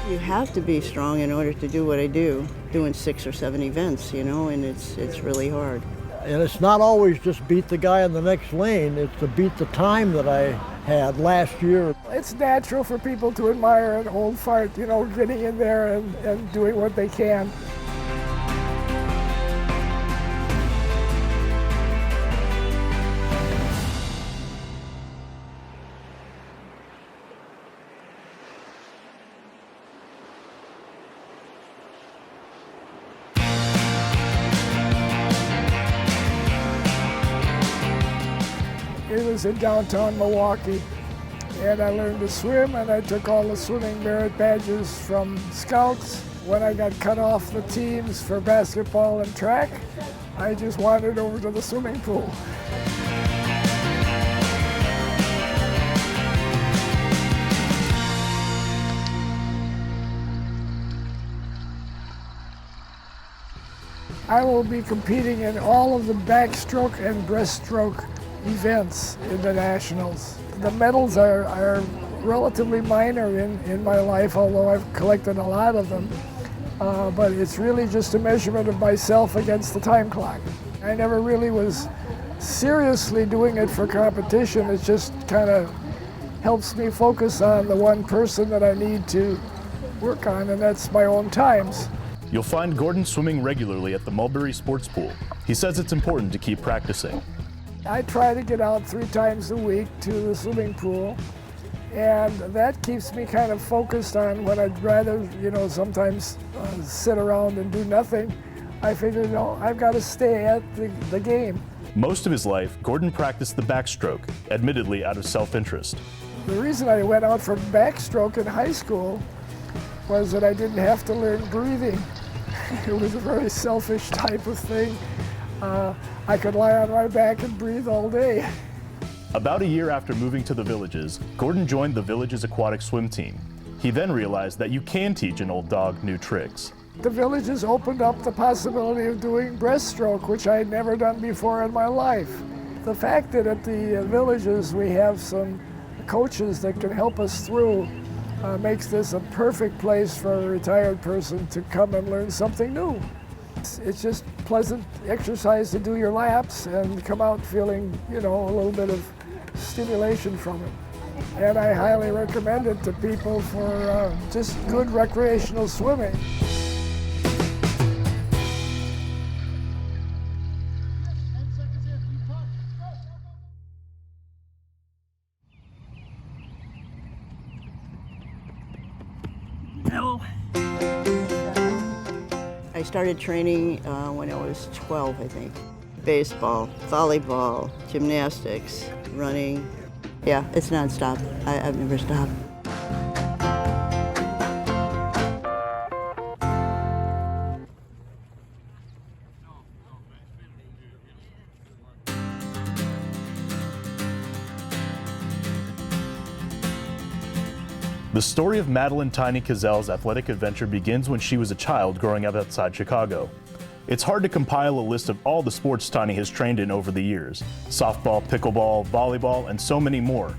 You have to be strong in order to do what I do, doing 6 or 7 events, and it's really hard. And it's not always just beat the guy in the next lane, it's to beat the time that I had last year. It's natural for people to admire an old fart, getting in there and doing what they can. It was in downtown Milwaukee, and I learned to swim, and I took all the swimming merit badges from scouts. When I got cut off the teams for basketball and track, I just wandered over to the swimming pool. I will be competing in all of the backstroke and breaststroke events in the Nationals. The medals are relatively minor in my life, although I've collected a lot of them. But it's really just a measurement of myself against the time clock. I never really was seriously doing it for competition. It just kind of helps me focus on the one person that I need to work on, and that's my own times. You'll find Gordon swimming regularly at the Mulberry Sports Pool. He says it's important to keep practicing. I try to get out 3 times a week to the swimming pool, and that keeps me kind of focused on when I'd rather, sometimes sit around and do nothing. I figure, I've got to stay at the game. Most of his life, Gordon practiced the backstroke, admittedly out of self-interest. The reason I went out for backstroke in high school was that I didn't have to learn breathing. It was a very selfish type of thing. I could lie on my back and breathe all day. About a year after moving to the Villages, Gordon joined the Villages aquatic swim team. He then realized that you can teach an old dog new tricks. The Villages opened up the possibility of doing breaststroke, which I had never done before in my life. The fact that at the Villages we have some coaches that can help us through makes this a perfect place for a retired person to come and learn something new. It's just pleasant exercise to do your laps and come out feeling, a little bit of stimulation from it. And I highly recommend it to people for just good recreational swimming. I started training when I was 12, I think. Baseball, volleyball, gymnastics, running. Yeah, it's nonstop. I've never stopped. The story of Madeline Tiny Kazel's athletic adventure begins when she was a child growing up outside Chicago. It's hard to compile a list of all the sports Tiny has trained in over the years: softball, pickleball, volleyball, and so many more.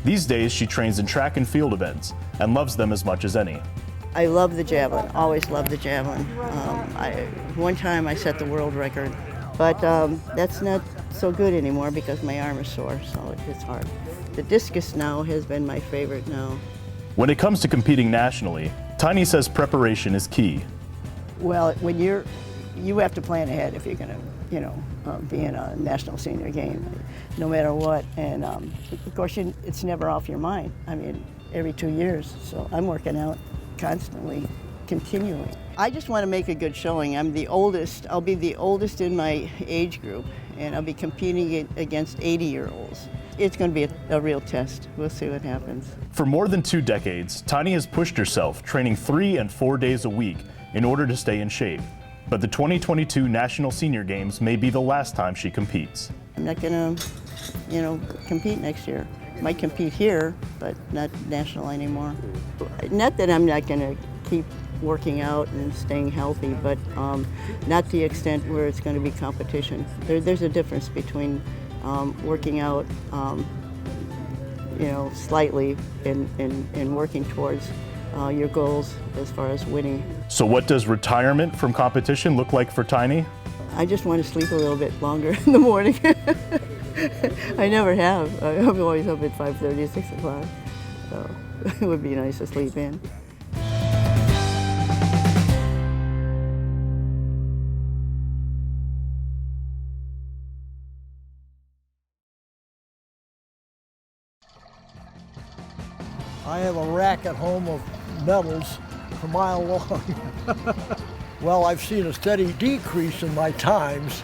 These days, she trains in track and field events and loves them as much as any. I love the javelin, always loved the javelin. One time I set the world record, but that's not so good anymore because my arm is sore, so it's hard. The discus now has been my favorite now. When it comes to competing nationally, Tiny says preparation is key. Well, when you have to plan ahead if you're going to, be in a national senior game, no matter what. And of course, it's never off your mind. I mean, every 2 years. So I'm working out constantly, continually. I just want to make a good showing. I'm the oldest. I'll be the oldest in my age group, and I'll be competing against 80-year-olds. It's going to be a real test. We'll see what happens. For more than 2 decades, Tiny has pushed herself, training 3 and 4 days a week in order to stay in shape. But the 2022 National Senior Games may be the last time she competes. I'm not going to, compete next year. Might compete here, but not national anymore. Not that I'm not going to keep working out and staying healthy, but not to the extent where it's going to be competition. There's a difference between working out, slightly and working towards your goals as far as winning. So what does retirement from competition look like for Tiny? I just want to sleep a little bit longer in the morning. I never have. I'm always up at 5:30, 6 o'clock. So it would be nice to sleep in. I have a rack at home of medals a mile long. Well, I've seen a steady decrease in my times.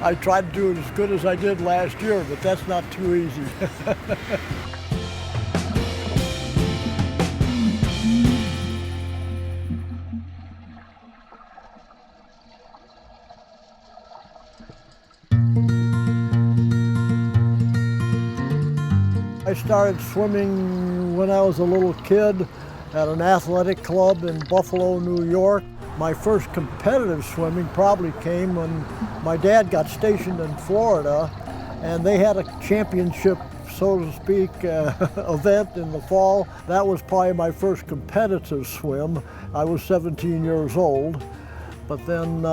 I tried to do it as good as I did last year, but that's not too easy. I started swimming when I was a little kid at an athletic club in Buffalo, New York. My first competitive swimming probably came when my dad got stationed in Florida, and they had a championship, so to speak, event in the fall. That was probably my first competitive swim. I was 17 years old. But then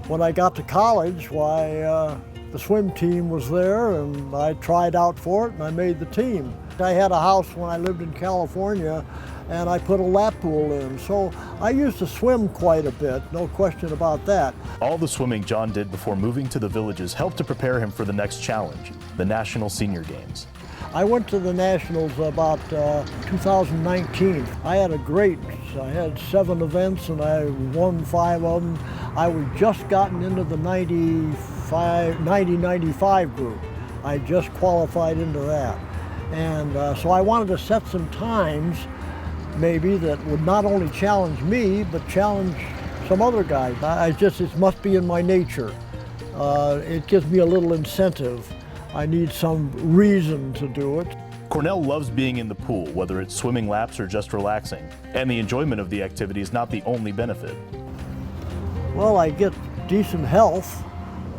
when I got to college, why, the swim team was there, and I tried out for it, and I made the team. I had a house when I lived in California, and I put a lap pool in. So I used to swim quite a bit, no question about that. All the swimming John did before moving to the Villages helped to prepare him for the next challenge, the National Senior Games. I went to the Nationals about 2019. I had I had 7 events and I won 5 of them. I was just gotten into the 90-95 group. I just qualified into that. And so I wanted to set some times maybe that would not only challenge me, but challenge some other guys. It must be in my nature. It gives me a little incentive. I need some reason to do it. Cornell loves being in the pool, whether it's swimming laps or just relaxing. And the enjoyment of the activity is not the only benefit. Well, I get decent health,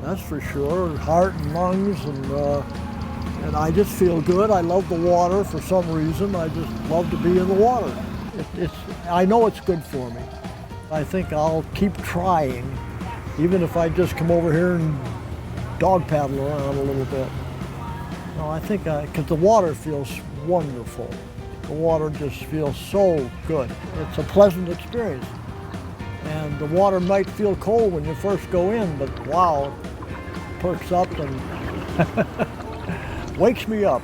that's for sure, heart and lungs, and I just feel good. I love the water for some reason. I just love to be in the water. I know it's good for me. I think I'll keep trying, even if I just come over here and dog paddle around a little bit. No, I think because the water feels wonderful. The water just feels so good. It's a pleasant experience. And the water might feel cold when you first go in, but wow, it perks up and wakes me up.